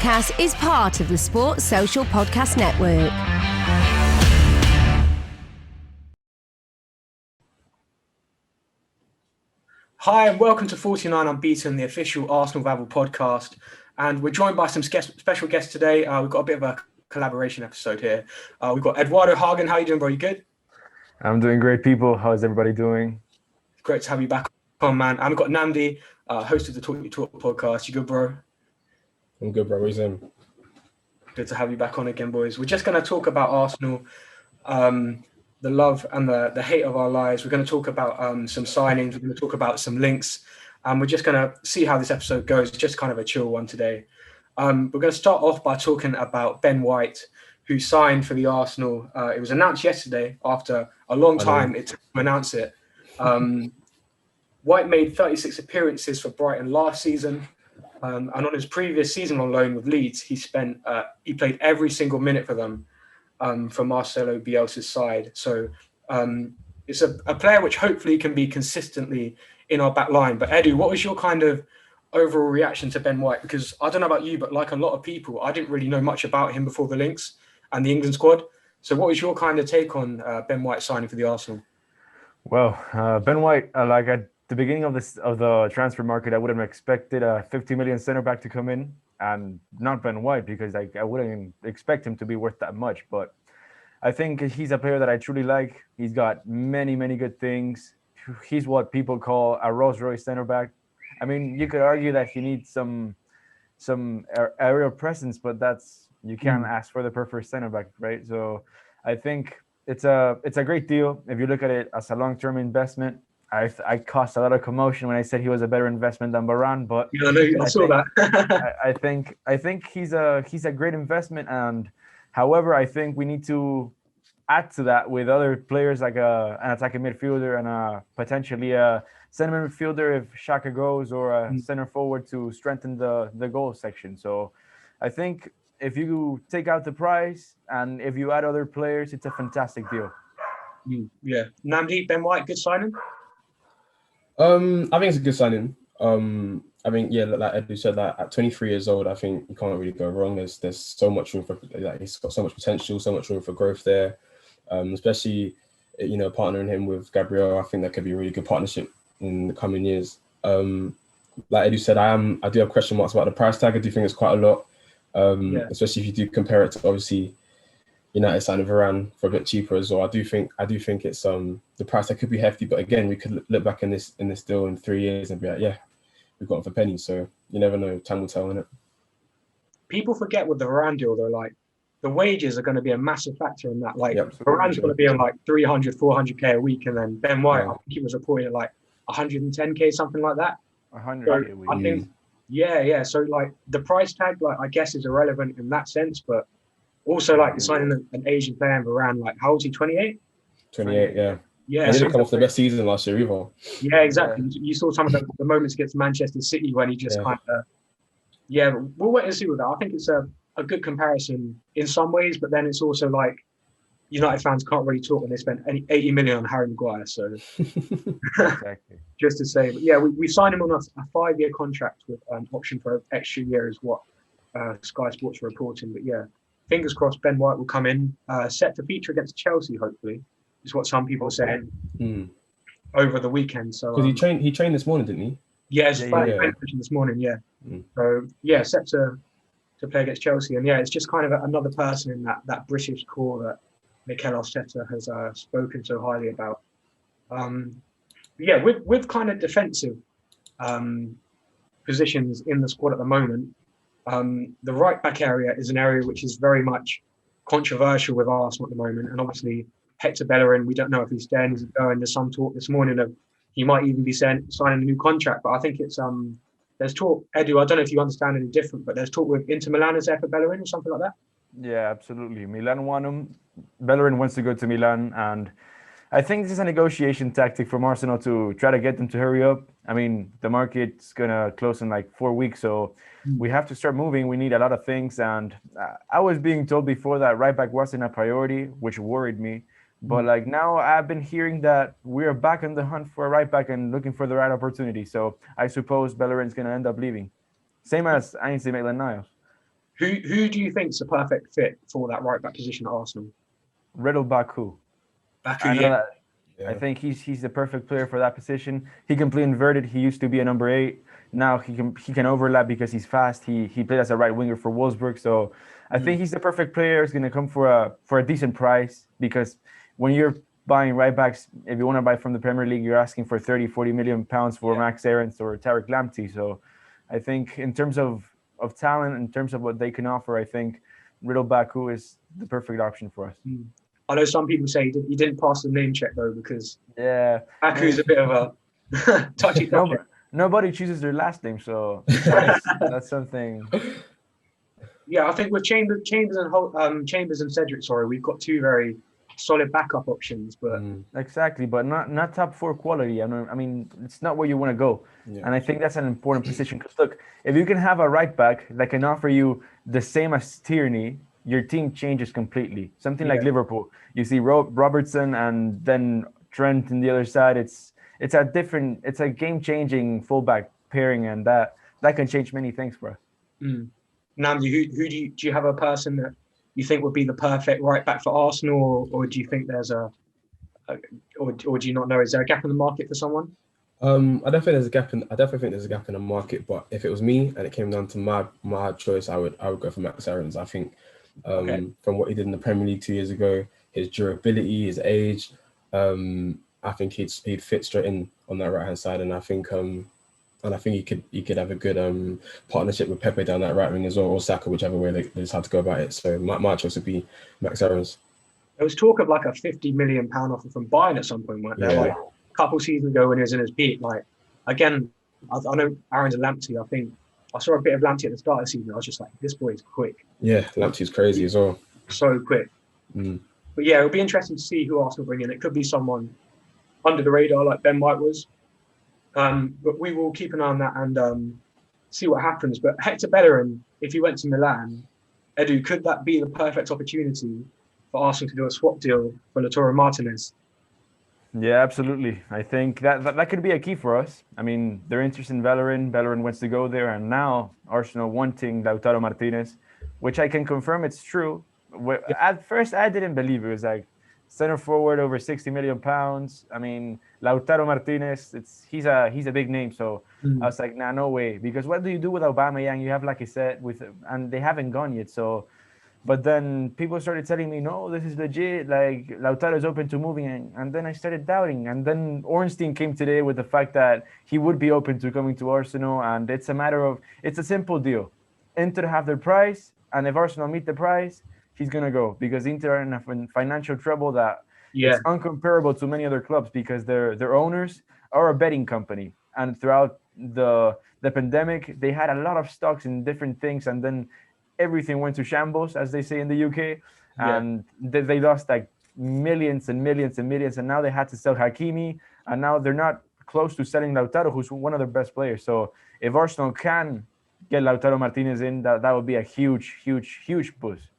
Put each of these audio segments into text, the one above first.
podcast is part of the Sports Social Podcast Network. Hi, and welcome to 49 Unbeaten, the official ArsenalVavel podcast. And we're joined by some special guests today. We've got a bit of a collaboration episode here. We've got Eduardo Hagn. How are you doing, bro? You good? I'm doing great, people. How's everybody doing? Great to have you back on, man. And we've got Nnamdi, host of the TYTPodcast podcast. You good, bro? I'm good, bro. Where's him? Good to have you back on again, boys. We're just going to talk about Arsenal, the love and the hate of our lives. We're going to talk about some signings. We're going to talk about some links. And we're just going to see how this episode goes. It's just kind of a chill one today. We're going to start off by talking about Ben White, who signed for the Arsenal. It was announced yesterday after a long time it took to announce it. White made 36 appearances for Brighton last season. And on his previous season on loan with Leeds, he played every single minute for them from Marcelo Bielsa's side. So it's a player which hopefully can be consistently in our back line. But Edu, what was your kind of overall reaction to Ben White? Because I don't know about you, but like a lot of people, I didn't really know much about him before the links and the England squad. So what was your kind of take on Ben White signing for the Arsenal? Well, Ben White, at the beginning of the transfer market, I wouldn't have expected a 50 million center back to come in, and not Ben White, because I wouldn't expect him to be worth that much. But I think he's a player that I truly like. He's got many, many good things. He's what people call a Rolls-Royce center back. I mean, you could argue that he needs some aerial presence, but you can't ask for the perfect center back, right? So I think it's a great deal if you look at it as a long-term investment. I caused a lot of commotion when I said he was a better investment than Varane, but I saw that. I think he's a great investment, and however, I think we need to add to that with other players like an attacking midfielder and potentially a center midfielder if Xhaka goes, or a center forward to strengthen the goal section. So I think if you take out the price and if you add other players, it's a fantastic deal. Yeah. Nnamdi, Ben White, good signing? I think it's a good signing. I think, like Edu said, that at 23 years old, I think you can't really go wrong. There's so much room for, he's got so much potential, so much room for growth there. Especially, partnering him with Gabriel, I think that could be a really good partnership in the coming years. Like Edu said, I do have question marks about the price tag. I do think it's quite a lot, especially if you do compare it to obviously United signing Varane for a bit cheaper as well. I do think it's the price tag could be hefty, but again, we could look back in this deal in 3 years and be like, yeah, we've got him for pennies. So you never know. Time will tell, innit? People forget with the Varane deal, though, like the wages are going to be a massive factor in that. Like Varane's going to be on like 300, 400k a week, and then Ben White, I think he was reported at like 110k, something like that. 100k a week. I think, yeah. So like the price tag, like I guess is irrelevant in that sense, but also like signing an Asian player in Varane, like how old is he? 28. 28, yeah. Yeah, he didn't come off the best season last year either. Yeah, exactly. You saw some of the moments against Manchester City when he just kind of. Yeah, but we'll wait and see with that. I think it's a good comparison in some ways, but then it's also like United fans can't really talk when they spent 80 million on Harry Maguire. So Exactly. Just to say, but yeah, we signed him on a 5-year contract with an option for an extra year, is what Sky Sports are reporting. But yeah, fingers crossed Ben White will come in, set to feature against Chelsea, hopefully, is what some people are saying over the weekend. So because he trained this morning, didn't he? Yeah, it's this morning. Yeah. So yeah, set to play against Chelsea, and yeah, it's just kind of another person in that British core that Mikel Arteta has spoken so highly about. Yeah, with kind of defensive positions in the squad at the moment, the right back area is an area which is very much controversial with Arsenal at the moment, and obviously Hector Bellerin, we don't know if he's staying, is he going. There's some talk this morning of he might even be signing a new contract, but I think it's there's talk, Edu, I don't know if you understand any different, but there's talk with Inter Milan is there for Bellerin or something like that? Yeah, absolutely. Milan want him. Bellerin wants to go to Milan, and I think this is a negotiation tactic from Arsenal to try to get them to hurry up. I mean, the market's going to close in like 4 weeks, so we have to start moving. We need a lot of things, and I was being told before that right back wasn't a priority, which worried me. But like now I've been hearing that we're back on the hunt for a right back and looking for the right opportunity. So I suppose Bellerin's going to end up leaving. Same as Ainsley Maitland-Niles. Who do you think's the perfect fit for that right back position at Arsenal? Riddle Baku. Baku, I know yeah. that. Yeah. I think he's the perfect player for that position. He can play inverted. He used to be a number 8. Now he can overlap because he's fast. He played as a right winger for Wolfsburg. So I think he's the perfect player. He's going to come for a decent price, because when you're buying right backs, if you want to buy from the Premier League, you're asking for 30-40 million pounds for Max Aarons or Tariq Lamptey. So I think in terms of talent, in terms of what they can offer, I think Riddle Baku is the perfect option for us. I know some people say he didn't pass the name check though, because Baku's a bit of a touchy subject. Nobody chooses their last name, so that's something. Yeah, I think with Chambers and Cedric, we've got 2 very solid backup options, but Exactly, but not top 4 quality. I mean, it's not where you want to go, and I think that's an important position. Because look, if you can have a right back that can offer you the same as Tierney, your team changes completely. Something like Liverpool, you see Robertson and then Trent on the other side. It's a game-changing fullback pairing, and that can change many things for us. Nnamdi, who do you have a person that you think would be the perfect right back for Arsenal, or do you think there's or do you not know? Is there a gap in the market for someone? I definitely think there's a gap in the market, but if it was me and it came down to my choice, I would go for Max Aarons. I think from what he did in the Premier League 2 years ago, his durability, his age, I think he'd fit straight in on that right hand side, and I think he could have a good partnership with Pepe down that right wing as well, or Saka, whichever way they decide to go about it. So my choice would be Max Aarons. There was talk of like a £50 million offer from Bayern at some point, weren't there? Like a couple of seasons ago when he was in his peak. Like, again, I know Aarons and Lamptey. I think I saw a bit of Lamptey at the start of the season. I was just like, this boy is quick. Yeah, Lamptey's crazy as well. So quick. But yeah, it'll be interesting to see who Arsenal bring in. It could be someone under the radar like Ben White was. But we will keep an eye on that and see what happens. But Hector Bellerin, if he went to Milan, Edu, could that be the perfect opportunity for Arsenal to do a swap deal for Lautaro Martinez? Yeah, absolutely. I think that could be a key for us. I mean, they're interested in Bellerin. Bellerin wants to go there, and now Arsenal wanting Lautaro Martinez, which I can confirm it's true. At first, I didn't believe it. Was like center forward over 60 million pounds. I mean, Lautaro Martinez, he's a big name. So I was like, nah, no way. Because what do you do with Aubameyang? You have, like I said, and they haven't gone yet. So, but then people started telling me, no, this is legit. Like Lautaro is open to moving, and then I started doubting. And then Ornstein came today with the fact that he would be open to coming to Arsenal, and it's a simple deal. Inter have their price, and if Arsenal meet the price, he's gonna go, because Inter are in financial trouble that is uncomparable to many other clubs, because their owners are a betting company, and throughout the pandemic they had a lot of stocks in different things, and then everything went to shambles, as they say in the UK, and they lost like millions and millions and millions, and now they had to sell Hakimi, and now they're not close to selling Lautaro, who's one of their best players. So if Arsenal can get Lautaro Martinez in, that would be a huge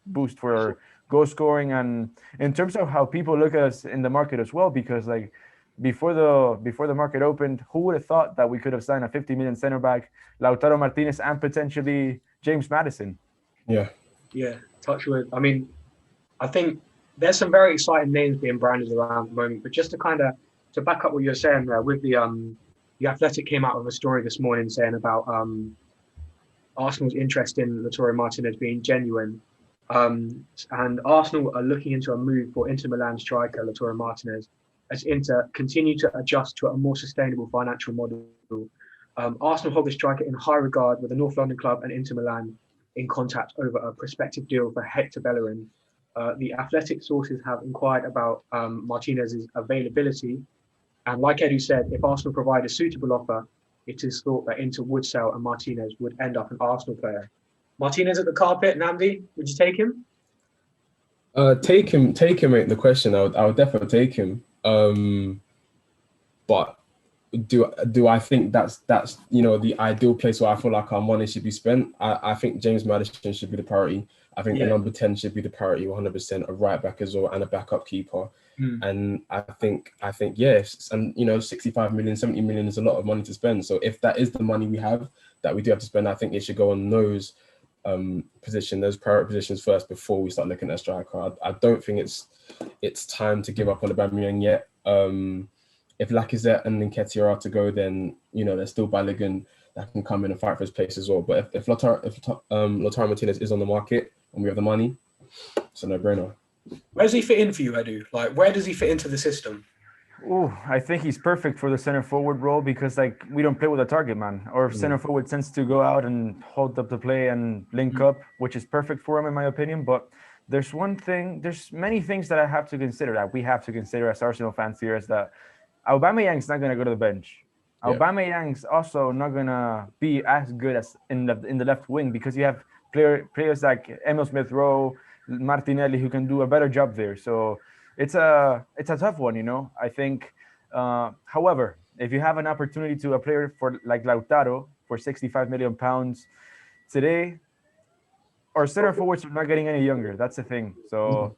boost for goal scoring, and in terms of how people look at us in the market as well, because like before the market opened, who would have thought that we could have signed a 50 million center back, Lautaro Martinez, and potentially James Maddison? Yeah, touch wood. I mean, I think there's some very exciting names being branded around at the moment, but just to back up what you're saying there, with the Athletic came out with a story this morning saying about Arsenal's interest in Lautaro Martinez being genuine, and Arsenal are looking into a move for Inter Milan striker Lautaro Martinez as Inter continue to adjust to a more sustainable financial model. Arsenal hold the striker in high regard, with the North London club and Inter Milan in contact over a prospective deal for Hector Bellerin. The Athletic sources have inquired about Martinez's availability, and like Edu said, if Arsenal provide a suitable offer, it is thought that Inter would sell and Martinez would end up an Arsenal player. Martinez at the carpet, Nnamdi, would you take him? Take him ain't the question. I would definitely take him. But do I think that's the ideal place where I feel like our money should be spent? I think James Maddison should be the priority. I think the number 10 should be the priority, 100%, a right back as well, and a backup keeper. And I think yes, and 65 million, 70 million is a lot of money to spend. So if that is the money we have that we do have to spend, I think it should go on those position, those priority positions first before we start looking at a striker. I don't think it's time to give up on Aubameyang yet. If Lacazette and Nketiah are to go, then there's still Balogun that can come in and fight for his place as well. But if Lautaro Martinez is on the market and we have the money, it's a no-brainer. Where does he fit in for you, Edu? Like, where does he fit into the system? Oh, I think he's perfect for the center forward role because we don't play with a target man. Our center forward tends to go out and hold up the play and link up, which is perfect for him in my opinion. But there's many things that we have to consider as Arsenal fans here, is that Aubameyang's not going to go to the bench. Yeah. Aubameyang's also not going to be as good as in the left wing because you have players like Emil Smith-Rowe, Martinelli who can do a better job there. So it's a tough one, I think. However, if you have an opportunity to a player for like Lautaro for 65 million pounds today, our center forwards are not getting any younger. That's the thing. So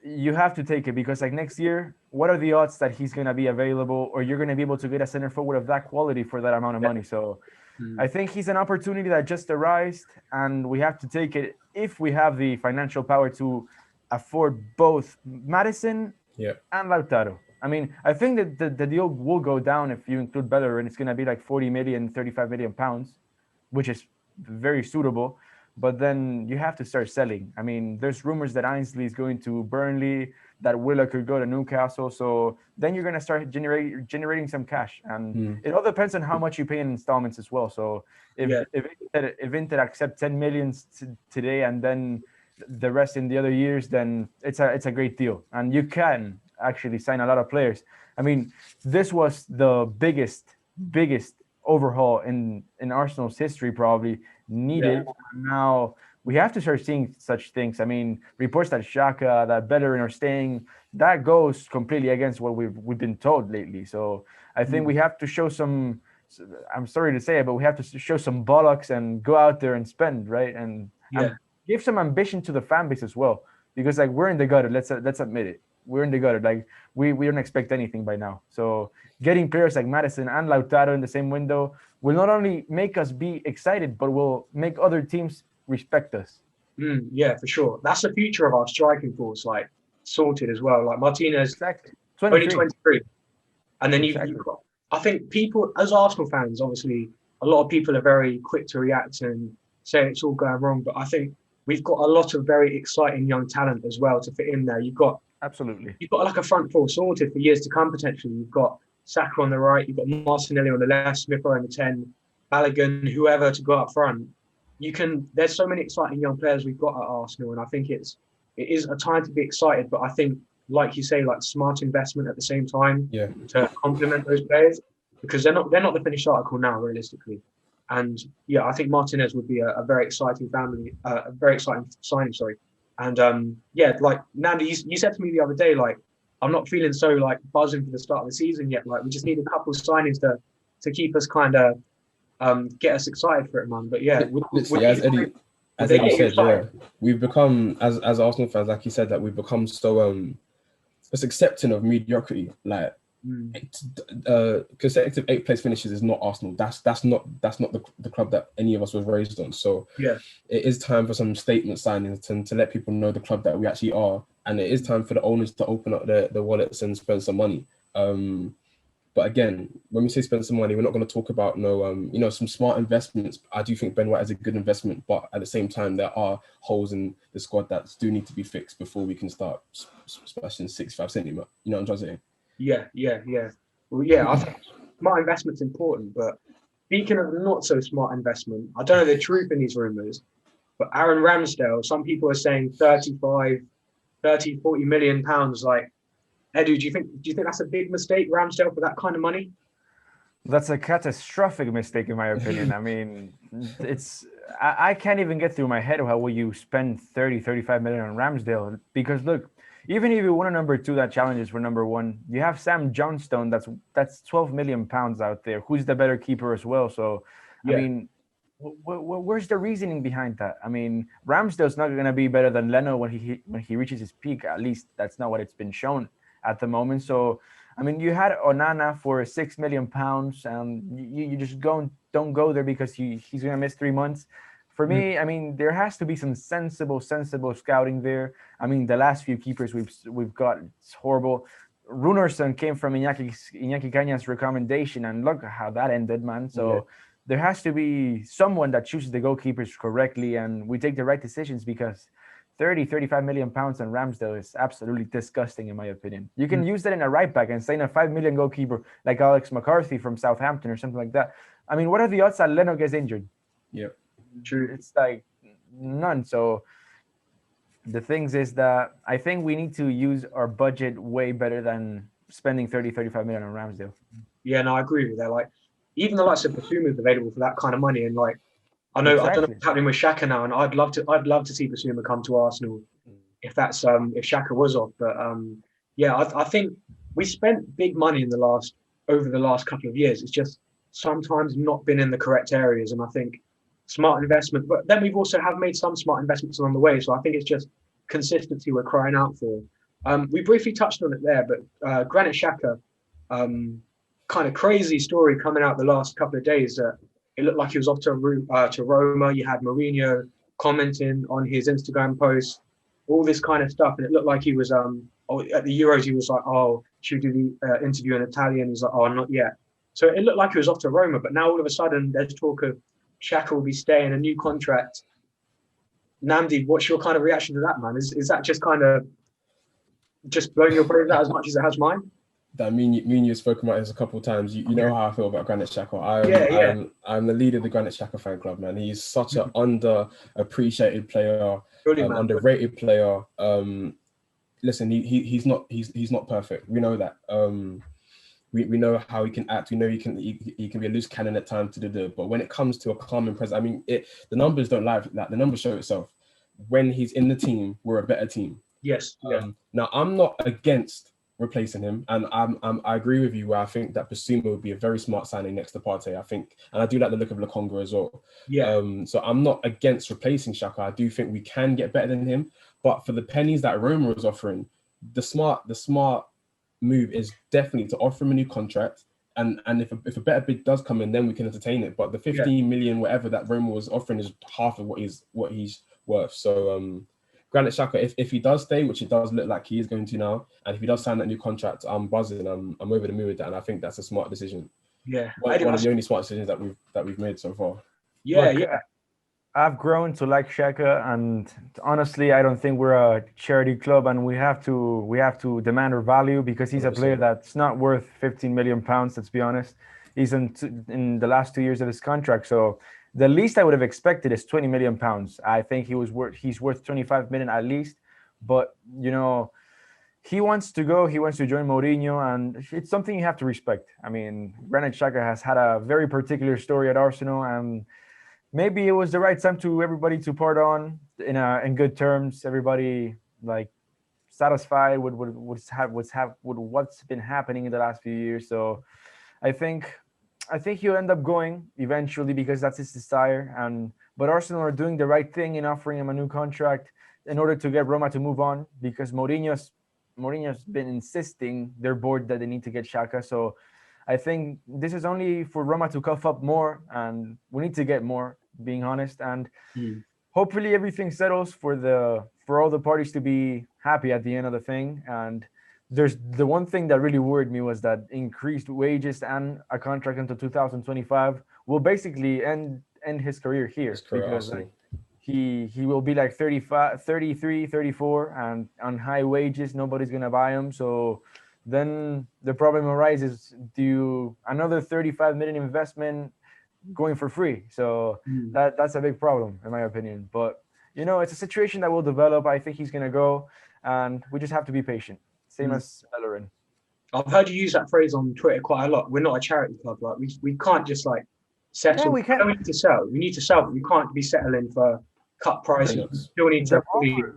you have to take it because like next year, what are the odds that he's going to be available or you're going to be able to get a center forward of that quality for that amount of money? So I think he's an opportunity that just arose and we have to take it if we have the financial power to afford both Maddison and Lautaro. I mean, I think that the deal will go down if you include Bellerin. It's going to be like 40 million, 35 million pounds, which is very suitable. But then you have to start selling. I mean, there's rumors that Ainsley is going to Burnley, that Willa could go to Newcastle. So then you're going to start generating some cash. And it all depends on how much you pay in installments as well. So if Inter accept 10 million today and then the rest in the other years, then it's a great deal. And you can actually sign a lot of players. I mean, this was the biggest overhaul in Arsenal's history, probably needed. Now we have to start seeing such things. I mean, reports that Xhaka, that Bellerin are staying, that goes completely against what we've been told lately. So I think we have to show some, I'm sorry to say it, but we have to show some bollocks and go out there and spend, right? And give some ambition to the fan base as well, because like we're in the gutter. Let's admit it. We're in the gutter. Like we don't expect anything by now. So getting players like Maddison and Lautaro in the same window will not only make us be excited, but will make other teams respect us. Yeah, for sure. That's the future of our striking force, like sorted as well. Like Martinez, only 23. And then you've got, I think people, as Arsenal fans, obviously, a lot of people are very quick to react and say it's all going wrong. But I think we've got a lot of very exciting young talent as well to fit in there. You've got like a front four sorted for years to come potentially. You've got Saka on the right, you've got Martinelli on the left, Smith on the 10, Balogun, whoever to go up front. There's so many exciting young players we've got at Arsenal, and I think it is a time to be excited. But I think, like you say, like smart investment at the same time to complement those players, because they're not the finished article now, realistically. And I think Martinez would be a very exciting a very exciting signing. Sorry. And like Nnamdi, you said to me the other day, like I'm not feeling so like buzzing for the start of the season yet. Like we just need a couple of signings to keep us kind of get us excited for it, man. But as Eddie said, we've become as Arsenal fans, like you said, that we've become so just accepting of mediocrity. Like consecutive 8th place finishes is not Arsenal. That's not the club that any of us was raised on. So it is time for some statement signings to let people know the club that we actually are, and it is time for the owners to open up their wallets and spend some money. But again, when we say spend some money, we're not going to talk about some smart investments. I do think Ben White is a good investment, but at the same time, there are holes in the squad that do need to be fixed before we can start splashing 65 centimeter. You know what I'm trying to say? Yeah. Well, I think smart investment's important, but speaking of not so smart investment, I don't know the truth in these rumours, but Aaron Ramsdale, some people are saying 30, 40 million pounds. Like, Edu, do you think that's a big mistake, Ramsdale, for that kind of money? That's a catastrophic mistake, in my opinion. I mean, I can't even get through my head how will you spend 35 million on Ramsdale, because look, even if you want a number 2 that challenges for number 1, you have Sam Johnstone. That's 12 million pounds out there. Who's the better keeper as well? So, I mean, where's the reasoning behind that? I mean, Ramsdale's not going to be better than Leno when he reaches his peak. At least that's not what it's been shown at the moment. So, I mean, you had Onana for 6 million pounds, and you just don't go there because he's going to miss 3 months. For me, I mean, there has to be some sensible scouting there. I mean, the last few keepers we've got, it's horrible. Runarsson came from Iñaki Caña's recommendation, and look how that ended, man. So there has to be someone that chooses the goalkeepers correctly, and we take the right decisions, because 35 million pounds on Ramsdale is absolutely disgusting, in my opinion. You can use that in a right back and sign a 5 million goalkeeper like Alex McCarthy from Southampton or something like that. I mean, what are the odds that Leno gets injured? Yeah. True. It's like none. So the things is that I think we need to use our budget way better than spending 35 million on Ramsdale. Yeah, no, I agree with that. Like, even the likes of Basuma is available for that kind of money, and like, I don't know what's happening with Xhaka now, and I'd love to see Basuma come to Arsenal if Xhaka was off. But yeah, I think we spent big money over the last couple of years. It's just sometimes not been in the correct areas, and I think smart investment. But then we've also have made some smart investments along the way. So I think it's just consistency we're crying out for. We briefly touched on it there, but Granit Xhaka, kind of crazy story coming out the last couple of days. It looked like he was off to Roma. You had Mourinho commenting on his Instagram post, all this kind of stuff, and it looked like he was at the Euros. He was like, "Oh, should we do the interview in Italian?" He's like, "Oh, not yet." So it looked like he was off to Roma, but now all of a sudden there's talk of Xhaka will be staying a new contract. Nnamdi, what's your kind of reaction to that, man? Is that just kind of just blowing your brains out as much as it has mine? That me and you have spoken about this a couple of times. You know how I feel about Granit Xhaka. I'm the leader of the Granit Xhaka fan club, man. He's such an underappreciated player, underrated player. Listen, he's not perfect. We know that. We know how he can act. We know he can be a loose cannon at times but when it comes to a calm and present, I mean, the numbers don't lie. That the numbers show itself. When he's in the team, we're a better team. Yes. Now I'm not against replacing him, and I agree with you where I think that Basuma would be a very smart signing next to Partey. I think, and I do like the look of Lokonga as well. Yeah. So I'm not against replacing Xhaka. I do think we can get better than him, but for the pennies that Roma was offering, the smart move is definitely to offer him a new contract, and if a better bid does come in, then we can entertain it. But the 15 million whatever that Roma was offering is half of what he's worth. So Granit Xhaka, if he does stay, which it does look like he is going to now, and if he does sign that new contract, I'm buzzing. I'm over the moon with that, and I think that's a smart decision. Yeah, one of the only smart decisions that we've made so far. Yeah. I've grown to like Xhaka, and honestly, I don't think we're a charity club, and we have to demand our value, because he's a player that's not worth 15 million pounds. Let's be honest. He's in the last 2 years of his contract, so the least I would have expected is 20 million pounds. I think he's worth 25 million at least, but you know, he wants to go. He wants to join Mourinho, and it's something you have to respect. I mean, Granit Xhaka has had a very particular story at Arsenal, and maybe it was the right time to everybody to part on in good terms. Everybody like satisfied with what's been happening in the last few years. So I think he'll end up going eventually, because that's his desire. But Arsenal are doing the right thing in offering him a new contract in order to get Roma to move on, because Mourinho's been insisting, their board, that they need to get Xhaka. So I think this is only for Roma to cough up more, and we need to get more, being honest. And hopefully everything settles for all the parties to be happy at the end of the thing. And there's the one thing that really worried me was that increased wages and a contract until 2025 will basically end his career here, because like, he will be like 35, 33, 34, and on high wages, nobody's gonna buy him. So then the problem arises: another 35 million investment going for free? So that's a big problem, in my opinion. But you know, it's a situation that will develop. I think he's gonna go, and we just have to be patient. Same as Bellerin. I've heard you use that phrase on Twitter quite a lot. We're not a charity club. Like we can't just like settle. Yeah, we can't. We need to sell. We need to sell, but we can't be settling for cut prices. We still need to.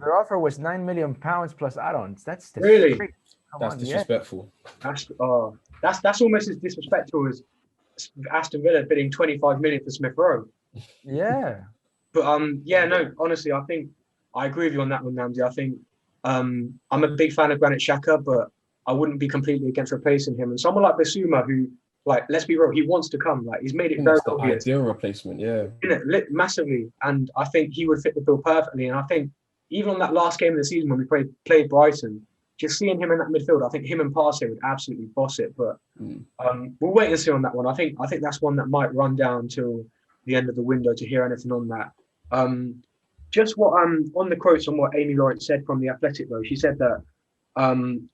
Their offer was £9 million plus add-ons. That's really. That's disrespectful. That's almost as disrespectful as Aston Villa bidding 25 million for Smith Rowe. Yeah. But no, honestly, I think I agree with you on that one, Nnamdi. I think I'm a big fan of Granit Xhaka, but I wouldn't be completely against replacing him. And someone like Basuma, who like, let's be real, he wants to come. Like, he's made I it think very that's the obvious. ideal replacement. Yeah. Massively. And I think he would fit the bill perfectly. And I think even on that last game of the season when we played Brighton, just seeing him in that midfield, I think him and Partey would absolutely boss it. But we'll wait and see on that one. I think that's one that might run down till the end of the window to hear anything on that. Just what on the quotes on what Amy Lawrence said from The Athletic, though, she said that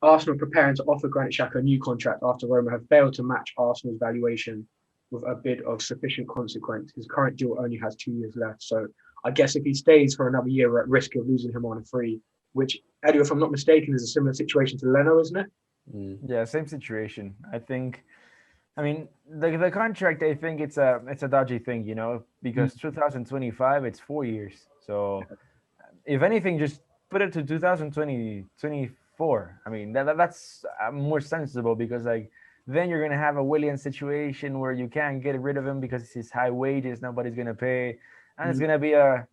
Arsenal preparing to offer Granit Xhaka a new contract after Roma have failed to match Arsenal's valuation with a bid of sufficient consequence. His current deal only has 2 years left. So I guess if he stays for another year, we're at risk of losing him on a free, which, Eddie, if I'm not mistaken, is a similar situation to Leno, isn't it? Yeah, same situation. I think, I mean, the contract, I think it's a dodgy thing, you know, because 2025, it's 4 years. So if anything, just put it to 2024. I mean, that's more sensible because, like, then you're going to have a Willian situation where you can't get rid of him because it's his high wages, nobody's going to pay. And it's going to be a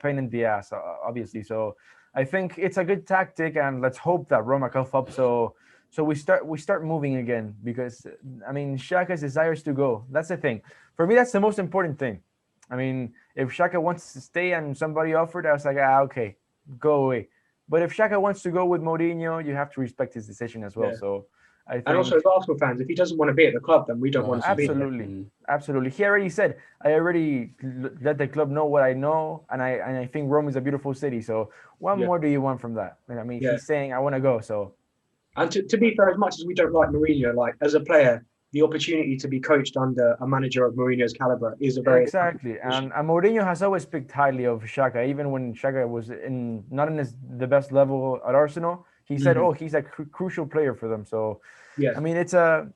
pain in the ass, obviously. So I think it's a good tactic, and let's hope that Roma cough up so we start moving again, because, I mean, Xhaka desires to go. That's the thing. For me, that's the most important thing. I mean, if Xhaka wants to stay and somebody offered, I was like, okay, go away. But if Xhaka wants to go with Mourinho, you have to respect his decision as well. Yeah. So I think, and also, as Arsenal fans, if he doesn't want to be at the club, then we don't want him to be there. Absolutely. He already said, I already let the club know what I know, and I think Rome is a beautiful city. So what more do you want from that? I mean, he's saying, I want to go. So. And to be fair, as much as we don't like Mourinho, like, as a player, the opportunity to be coached under a manager of Mourinho's caliber is a very exactly. And Mourinho has always speak highly of Xhaka, even when Xhaka was not in the best level at Arsenal. He said, "Oh, he's a crucial player for them." So, I mean, it's a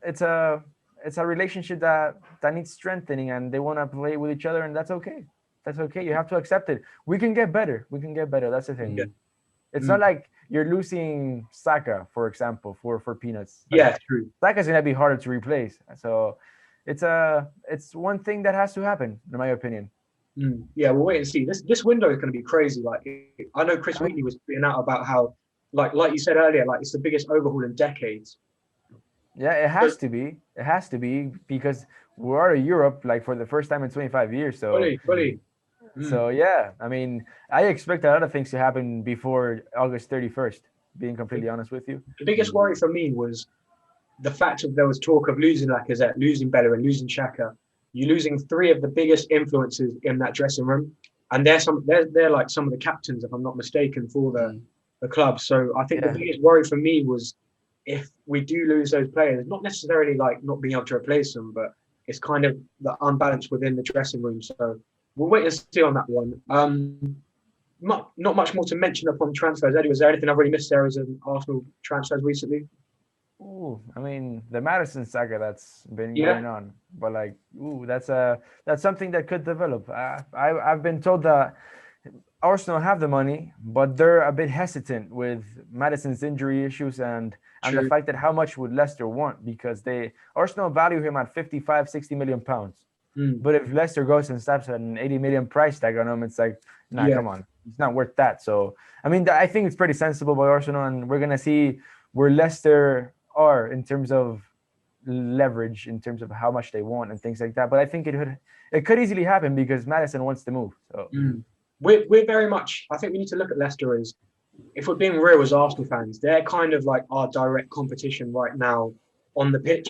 relationship that needs strengthening, and they want to play with each other, and that's okay. That's okay. You have to accept it. We can get better. That's the thing. It's not like you're losing Saka, for example, for peanuts. Like, true. Saka's gonna be harder to replace. So it's one thing that has to happen, in my opinion. Yeah, we'll wait and see. This window is going to be crazy. Like, I know Chris Wheatley was tweeting out about how, like you said earlier, like, it's the biggest overhaul in decades. Yeah, it has to be. It has to be, because we're out of Europe, like, for the first time in 25 years. So Fully. So yeah, I mean, I expect a lot of things to happen before August 31st, being completely honest with you. The biggest worry for me was the fact that there was talk of losing Lacazette, losing Bellerin, losing Xhaka. You're losing 3 of the biggest influences in that dressing room, and they're like some of the captains, if I'm not mistaken, for the club. So I think the biggest worry for me was, if we do lose those players, not necessarily like not being able to replace them, but it's kind of the unbalance within the dressing room. So we'll wait and see on that one. Not much more to mention upon transfers. Eddie, was there anything I've already missed there as an Arsenal transfers recently? I mean, the Madison saga that's been going on, but like, that's something that could develop. I've been told that Arsenal have the money, but they're a bit hesitant with Madison's injury issues and the fact that how much would Leicester want, because Arsenal value him at 55, 60 million pounds. But if Leicester goes and slaps an 80 million price tag on him, it's like, come on, it's not worth that. So, I mean, I think it's pretty sensible by Arsenal, and we're going to see where Leicester are in terms of leverage, in terms of how much they want and things like that. But I think it could easily happen because Madison wants to move. So we're very much, I think we need to look at Leicester as, if we're being real as Arsenal fans, they're kind of like our direct competition right now on the pitch.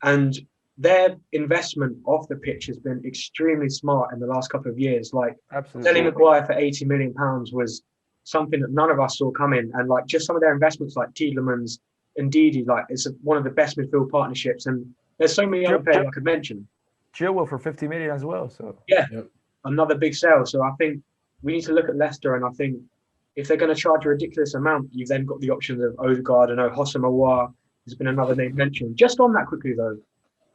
And their investment off the pitch has been extremely smart in the last couple of years. Like, selling Maguire for £80 million was something that none of us saw coming. And like, just some of their investments, like Tielemans and Ndidi, like, it's one of the best midfield partnerships. And there's so many other players I could mention. Chilwell for 50 million as well. So another big sale. So I think we need to look at Leicester, and I think if they're going to charge a ridiculous amount, you've then got the options of Odegaard and Hosam Aouar. There's been another name mentioned. Just on that quickly though,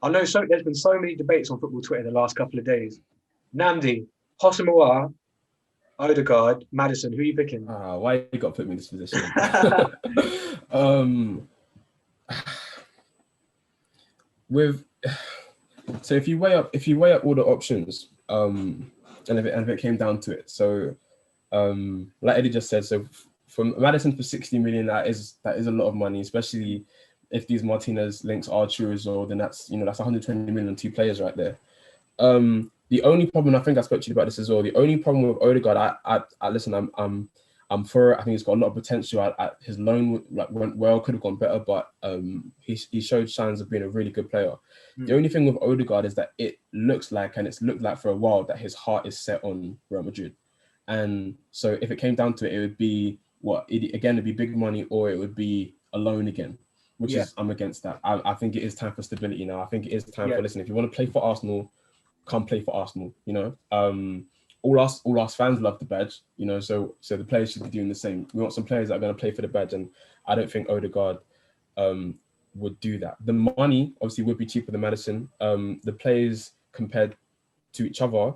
I know there's been so many debates on football Twitter the last couple of days. Nnamdi, Hosam Aouar, Odegaard, Maddison, who are you picking? Why you got to put me in this position? So if you weigh up all the options, and if it came down to it, so like Eddie just said, so from Maddison for 60 million, that is a lot of money, especially if these Martinez links are true as well, then that's 120 million on 2 players right there. The only problem, I think I spoke to you about this as well. The only problem with Odegaard, I listen, I'm for it. I think he's got a lot of potential. His loan went well, could have gone better, but he showed signs of being a really good player. The only thing with Odegaard is that it looks like, and it's looked like for a while, that his heart is set on Real Madrid. And so if it came down to it, it would be it'd be big money, or it would be a loan again, which is, I'm against that. I think it is time for stability now. I think it is time for, listen, if you want to play for Arsenal, come play for Arsenal, all us fans love the badge, so the players should be doing the same. We want some players that are going to play for the badge, and I don't think Odegaard would do that. The money obviously would be cheaper than Maddison. The players compared to each other,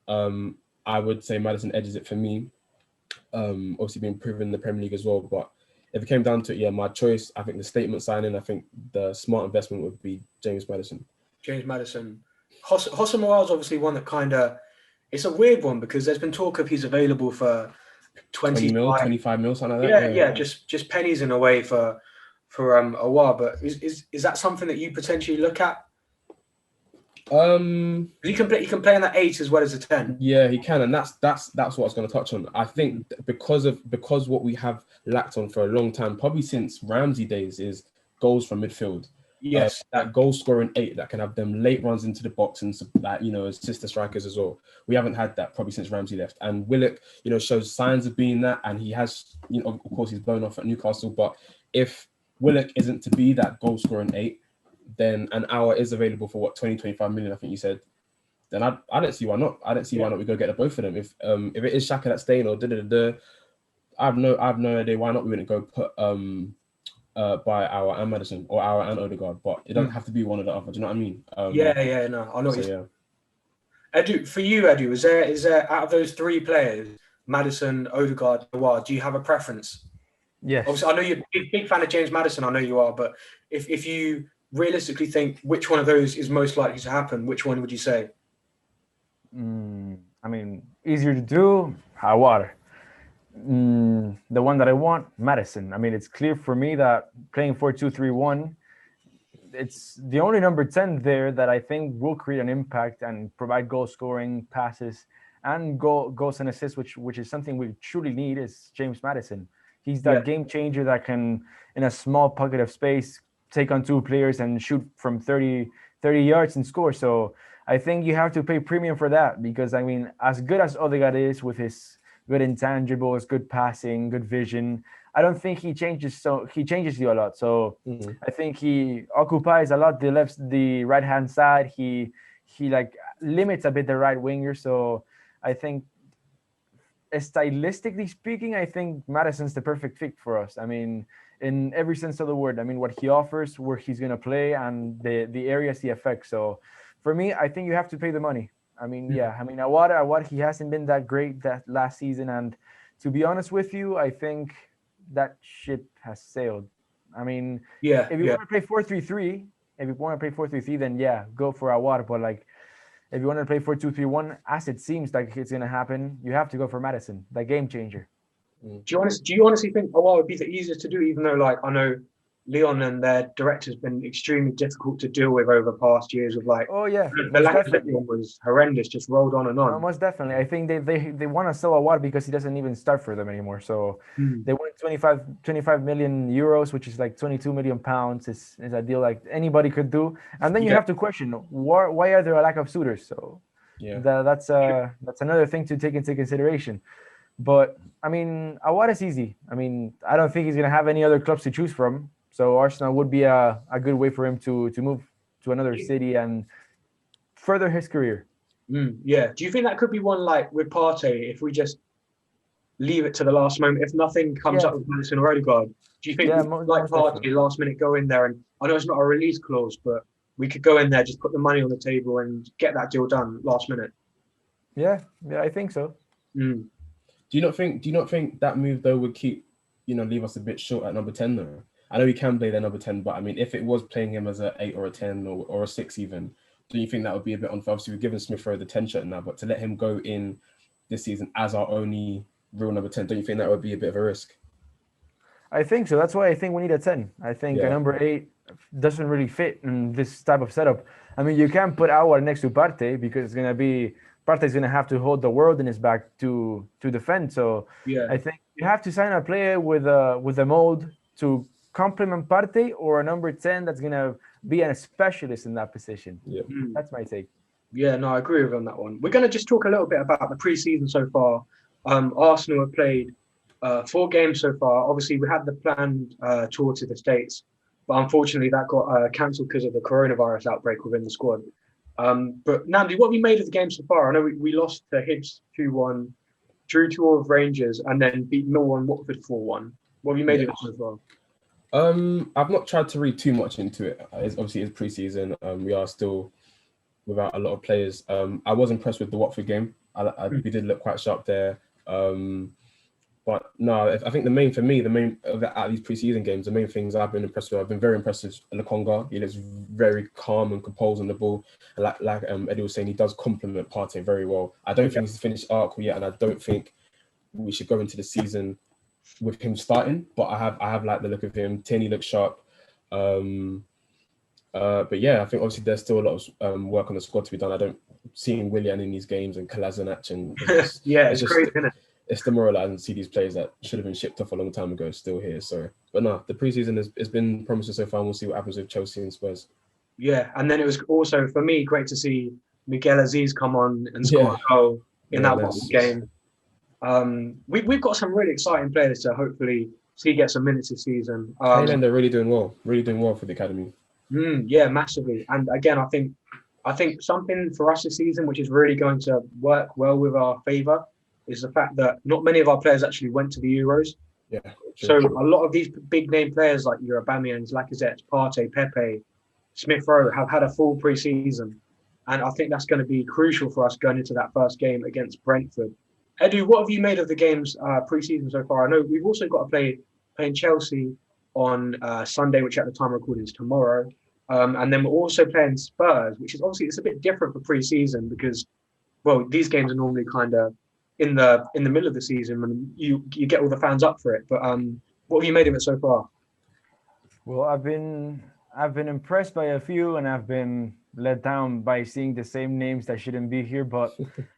I would say Maddison edges it for me. Obviously being proven in the Premier League as well, but if it came down to it, my choice, I think the statement signing, I think the smart investment would be James Maddison. Hosam Morale's obviously one that kind of, it's a weird one because there's been talk of he's available for 20 mil, 25 mil, something like that. Yeah, just pennies in a way for a while. But is that something that you potentially look at? He can play in that 8 as well as a 10. Yeah, he can, and that's what I was going to touch on. I think because what we have lacked on for a long time, probably since Ramsey days, is goals from midfield. Yes, that goal scoring 8 that can have them late runs into the box and that, assist the strikers as well. We haven't had that probably since Ramsey left. And Willock, shows signs of being that, and he has, of course, he's blown off at Newcastle. But if Willock isn't to be that goal scoring 8, then an hour is available for 20-25 million, I think you said. Then I don't see why not. I don't see why not we go get the both of them. If it is Xhaka that's staying or I have no idea why not we wouldn't go put by Our and Maddison or Our and Odegaard, but it doesn't have to be one or the other. Do you know what I mean? No, I know. So, Edu, for you, Edu, is there out of those 3 players, Maddison, Odegaard, Awar, do you have a preference? Yes. Obviously, I know you're a big fan of James Maddison. I know you are, but if you realistically think which one of those is most likely to happen, which one would you say? I mean, easier to do, Awar. The one that I want, Maddison. I mean, it's clear for me that playing 4-2-3-1, it's the only number 10 there that I think will create an impact and provide goal scoring, passes, and goals and assists, which is something we truly need, is James Maddison. He's that game changer that can, in a small pocket of space, take on 2 players and shoot from 30 yards and score. So I think you have to pay premium for that, because, I mean, as good as Odegaard is with his good intangibles, good passing, good vision, I don't think he changes you a lot. So I think he occupies a lot the right hand side. He limits a bit the right winger. So I think, stylistically speaking, I think Maddison's the perfect fit for us. I mean, in every sense of the word. I mean, what he offers, where he's going to play, and the areas he affects. So for me, I think you have to pay the money. I mean, Awad, he hasn't been that great that last season. And to be honest with you, I think that ship has sailed. I mean, if you want to play 4-3-3, then go for Awad. But if you want to play 4-2-3-1, as it seems like it's going to happen, you have to go for Maddison, that game changer. Do you honestly think Awar would be the easiest to do, even though I know Leon and their director's been extremely difficult to deal with over past years of the language was horrendous, just rolled on and on. No, most definitely. I think they want to sell Awar because he doesn't even start for them anymore. So they want 25 million euros, which is like 22 million pounds. Is a deal like anybody could do. And then you have to question, why are there a lack of suitors? So that's another thing to take into consideration. But I mean, Awad is easy. I mean, I don't think he's going to have any other clubs to choose from. So Arsenal would be a good way for him to move to another city and further his career. Do you think that could be one like with Partey, if we just leave it to the last moment, if nothing comes up with Maddison or Odegaard? Do you think Partey last minute go in there, and I know it's not a release clause, but we could go in there, just put the money on the table and get that deal done last minute? Yeah, I think so. Do you not think that move though would keep, leave us a bit short at number 10 though? I know he can play their number 10, but I mean, if it was playing him as an 8 or a 10 or a 6 even, do you think that would be a bit unfair? Obviously, we've given Smith Rowe the 10 shirt now, but to let him go in this season as our only real number 10, don't you think that would be a bit of a risk? I think so. That's why I think we need a 10. I think a number 8 doesn't really fit in this type of setup. I mean, you can't put Aouar next to Partey because it's gonna be Partey's gonna have to hold the world in his back to defend. So Yeah. I think you have to sign a player with a mold to complement Partey, or a number 10 that's gonna be a specialist in that position. Yeah. That's my take. Yeah, no, I agree with you on that one. We're going to just talk a little bit about the preseason so far. Arsenal have played 4 games so far. Obviously, we had the planned tour to the States, but unfortunately that got cancelled because of the coronavirus outbreak within the squad. But Nnamdi, what have you made of the game so far? I know we lost to Hibs 2-1, drew 2 with Rangers, and then beat Millwall and Watford 4-1. What have you made of it so far? I've not tried to read too much into it. Obviously, it's preseason. We are still without a lot of players. I was impressed with the Watford game. We did look quite sharp there. But no, I think the main at these preseason games, the main things I've been impressed with. I've been very impressed with Lokonga. He looks very calm and composed on the ball. And like Eddie was saying, he does complement Partey very well. I don't think he's finished arc yet, and I don't think we should go into the season with him starting. But I have liked the look of him. Tierney looks sharp. But yeah, I think obviously there's still a lot of work on the squad to be done. I don't seeing Willian in these games and Kolasinac and it's just crazy, isn't it? It's demoralizing to see these players that should have been shipped off a long time ago still here. So, but no, the preseason has been promising so far. And we'll see what happens with Chelsea and Spurs. Yeah, and then it was also for me great to see Miguel Aziz come on and score a goal in that Watford game. We've got some really exciting players to hopefully see get some minutes this season. They're really doing well for the academy. Yeah, massively. And again, I think something for us this season, which is really going to work well with our favour, is the fact that not many of our players actually went to the Euros. Yeah. Sure. So a lot of these big name players like your Aubameyang, Lacazette, Partey, Pepe, Smith Rowe have had a full pre-season. And I think that's going to be crucial for us going into that first game against Brentford. Edu, what have you made of the game's pre-season so far? I know we've also got to playing Chelsea on Sunday, which at the time of recording is tomorrow. And then we're also playing Spurs, which is obviously it's a bit different for pre-season because, well, these games are normally kind of in the middle of the season when you get all the fans up for it. But what have you made of it so far? Well, I've been impressed by a few, and I've been let down by seeing the same names that shouldn't be here. But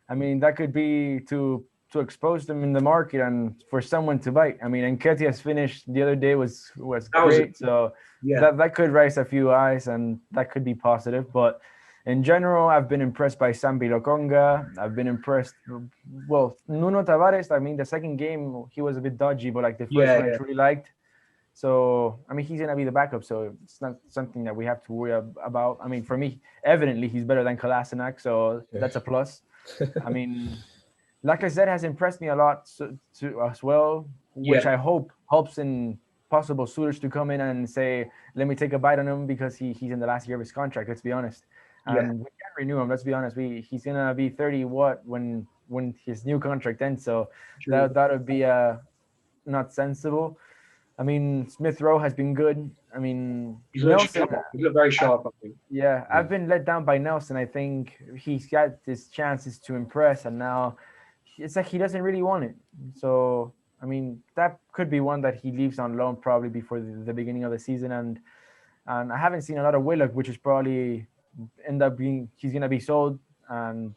I mean, that could be to expose them in the market and for someone to bite. I mean, Nketiah's finish the other day was great. So yeah, that could raise a few eyes, and that could be positive. But in general, I've been impressed by Sambi Lokonga. I've been impressed. Well, Nuno Tavares, I mean, the second game, he was a bit dodgy, but like the first one I truly liked. So, I mean, he's going to be the backup, so it's not something that we have to worry about. I mean, for me, evidently, he's better than Kolasinac, so that's a plus. I mean, Lacazette has impressed me a lot as well, which I hope helps in possible suitors to come in and say, let me take a bite on him because he's in the last year of his contract, let's be honest. And we can't renew him, let's be honest. He's going to be 30 when his new contract ends, so that would be not sensible. I mean, Smith Rowe has been good. I mean, he looked very sharp, I think. Yeah, I've been let down by Nelson. I think he's got his chances to impress, and now it's like he doesn't really want it. So, I mean, that could be one that he leaves on loan probably before the beginning of the season. And I haven't seen a lot of Willock, which is probably end up being he's gonna be sold. And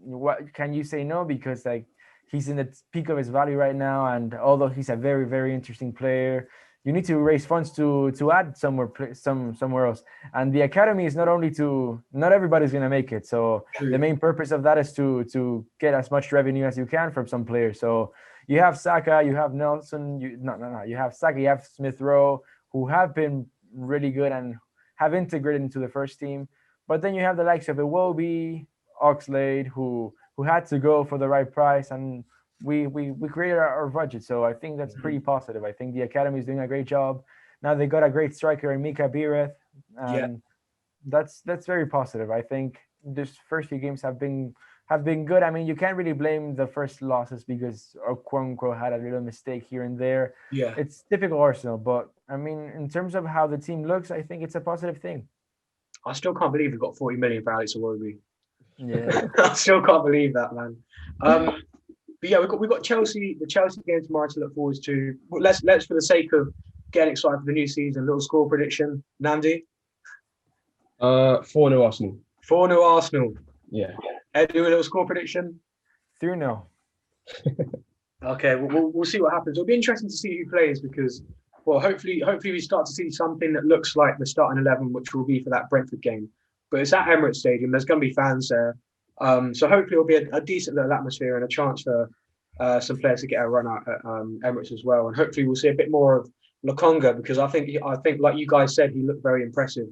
what can you say no? Because like he's in the peak of his value right now, and although he's a very, very interesting player, you need to raise funds to add somewhere else. And the academy is not everybody's gonna make it. So the main purpose of that is to get as much revenue as you can from some players. So you have Saka, you have Nelson, you have Saka, you have Smith Rowe, who have been really good and have integrated into the first team. But then you have the likes of Iwobi, Oxlade, who had to go for the right price, and we created our budget. So I think that's pretty positive. I think the academy is doing a great job. Now they got a great striker in Mika Bireth, and that's very positive. I think this first few games have been good. I mean, you can't really blame the first losses because Okonkwo had a little mistake here and there. Yeah, it's typical Arsenal, but I mean, in terms of how the team looks, I think it's a positive thing. I still can't believe we've got 40 million for Alex Iwobi. Yeah, I still can't believe that, man. But yeah, we've got Chelsea, the Chelsea game tomorrow to look forward to. Let's for the sake of getting excited for the new season. Little score prediction, Nnamdi. 4-0 Arsenal. 4-0 Arsenal. Yeah. Edu, a little score prediction. 3-0. Okay, we'll see what happens. It'll be interesting to see who plays because, well, hopefully we start to see something that looks like the starting 11, which will be for that Brentford game. But it's at Emirates Stadium. There's going to be fans there, so hopefully it'll be a decent little atmosphere and a chance for some players to get a run out at Emirates as well. And hopefully we'll see a bit more of Lokonga because I think like you guys said, he looked very impressive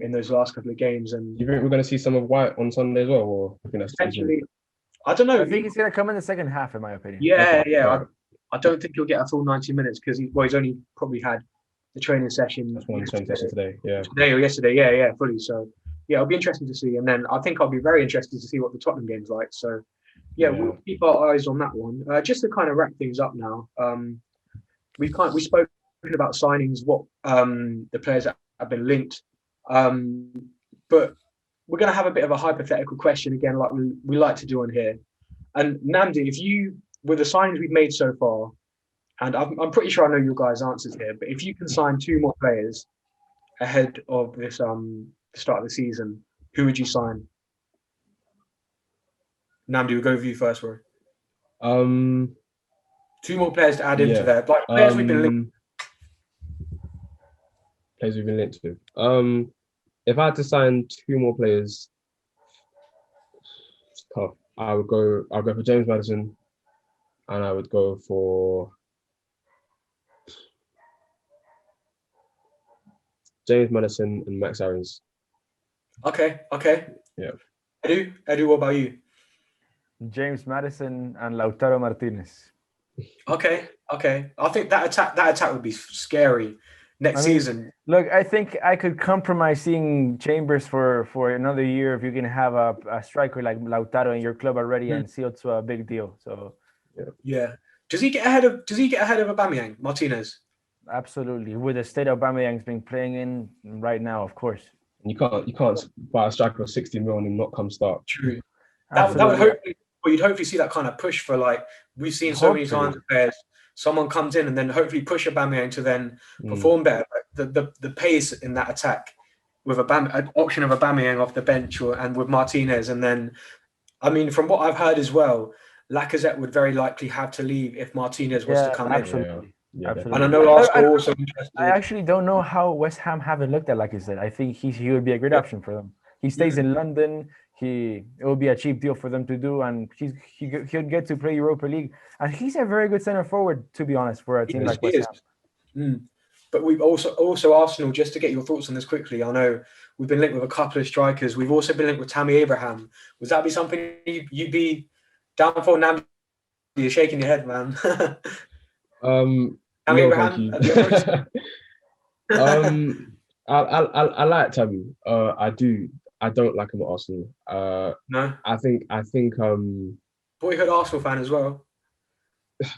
in those last couple of games. And You think we're going to see some of White on Sunday as well, or potentially? I don't know. I think he's going to come in the second half, in my opinion. Yeah. Right. I don't think he'll get a full 90 minutes because he's only probably had the training session. That's one training session today. Yeah. Today or yesterday. Yeah, fully. So yeah, it'll be interesting to see. And then I think I'll be very interested to see what the Tottenham game's like. So yeah. We'll keep our eyes on that one. Just to kind of wrap things up now. We've spoken about signings, what the players that have been linked. But we're going to have a bit of a hypothetical question again, like we like to do on here. And Nnamdi, if you, with the signings we've made so far, and I'm pretty sure I know your guys' answers here, but if you can sign 2 more players ahead of this start of the season, who would you sign? Nnamdi, we'll go with you first, Roy. 2 more players to add into there, like players we've been linked. Players we've been linked to. If I had to sign 2 more players, it's tough. I'll go for James Maddison, and I would go for James Maddison and Max Aarons. Okay. Yeah. Edu, what about you? James Maddison and Lautaro Martinez. Okay. I think that attack would be scary next season. Look, I think I could compromise seeing Chambers for another year if you can have a striker like Lautaro in your club already and see it's a big deal. So yeah. Does he get ahead of Aubameyang, Martinez? Absolutely. With the state Aubameyang's been playing in right now, of course. You can't buy a striker of 60 million and not come start. True. That would you'd hopefully see that kind of push for, like we've seen so many times with players. Someone comes in and then hopefully push Aubameyang to then perform better. But the pace in that attack with an option of Aubameyang off the bench and with Martinez, and then, I mean, from what I've heard as well, Lacazette would very likely have to leave if Martinez was to come in. Yeah, absolutely. And I know Arsenal also interested. I actually don't know how West Ham haven't looked at Lacazette. I think he would be a great option for them. He stays in London. It will be a cheap deal for them to do, and he'll get to play Europa League. And he's a very good center forward, to be honest, for a team like West Ham. But we've also Arsenal, just to get your thoughts on this quickly. I know we've been linked with a couple of strikers. We've also been linked with Tammy Abraham. Would that be something you'd be down for? Nnamdi, you're shaking your head, man. Tammy Abraham. I like Tammy. I do. I don't like him at Arsenal. No. I think. Boyhood Arsenal fan as well.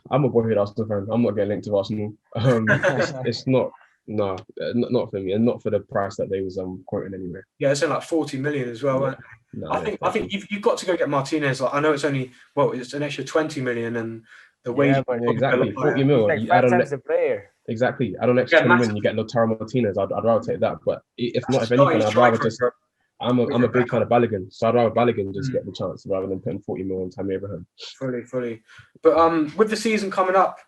I'm a boyhood Arsenal fan. I'm not getting linked to Arsenal. It's not for me, and not for the price that they was quoting anyway. Yeah, it's like 40 million as well. Yeah. No, I think you've got to go get Martinez. Like, I know it's an extra 20 million, and the way exactly 40 mil. Like 5 times the player. Exactly. I don't extra 20 million. You get Lautaro Martinez. I'd rather take that. But if anything, I'd rather just. I'm a big fan of Balogun, so I'd rather Balogun just get the chance rather than putting 40 million on Tammy Abraham. Fully. But with the season coming up,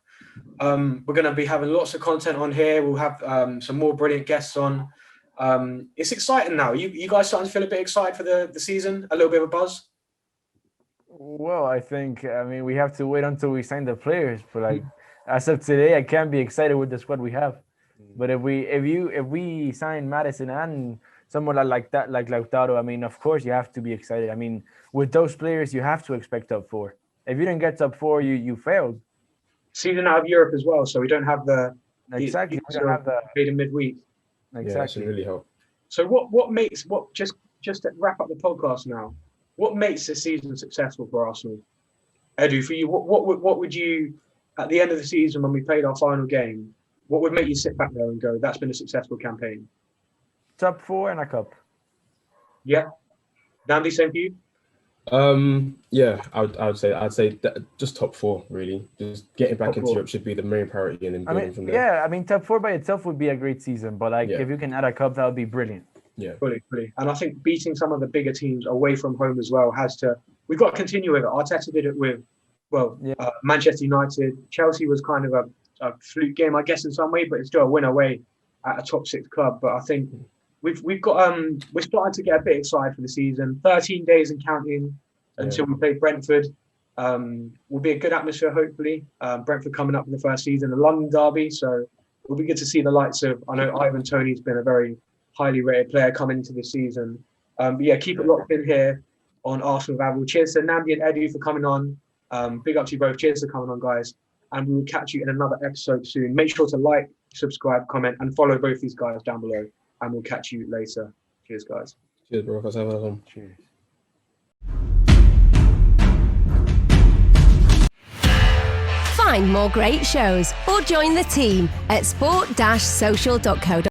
we're going to be having lots of content on here. We'll have some more brilliant guests on. It's exciting now. You guys starting to feel a bit excited for the season? A little bit of a buzz? Well, I think, we have to wait until we sign the players. But as of today, I can't be excited with the squad we have. But if we sign Maddison and someone like that, like Lautaro, of course you have to be excited. With those players, you have to expect top 4. If you don't get top 4, you failed. Season out of Europe as well, so we don't have exactly. We don't have the paid in midweek. Exactly. Yeah, really help. So what makes just to wrap up the podcast now? What makes this season successful for Arsenal? Edu, for you, what would you, at the end of the season when we played our final game, what would make you sit back there and go, that's been a successful campaign? Top 4 and a cup. Yeah. Nnamdi, same for you? Yeah, I'd say that just top four really. Just getting back Top into four. Europe should be the main priority, and then I building mean, from there. yeah, I mean, top 4 by itself would be a great season, but like Yeah. if you can add a cup, that would be brilliant. Yeah, Fully. And I think beating some of the bigger teams away from home as well we've got to continue with it. Arteta did it with, Manchester United. Chelsea was kind of a fluke game, I guess, in some way, but it's still a win away at a top 6 club. But I think we've got we're starting to get a bit excited for the season. 13 days and counting until we play Brentford. Will be a good atmosphere, hopefully. Brentford coming up in the first season, the London derby, so it'll be good to see the likes of. I know Ivan Toney's been a very highly rated player coming into the season. But yeah, keep it locked in here on ArsenalVavel. Cheers to Nnamdi and Edu for coming on. Big up to you both. Cheers for coming on, guys. And we will catch you in another episode soon. Make sure to like, subscribe, comment, and follow both these guys down below. And we'll catch you later. Cheers, guys. cheers, bro. Let's have another one. Cheers. Find more great shows or join the team at sport-social.co.uk.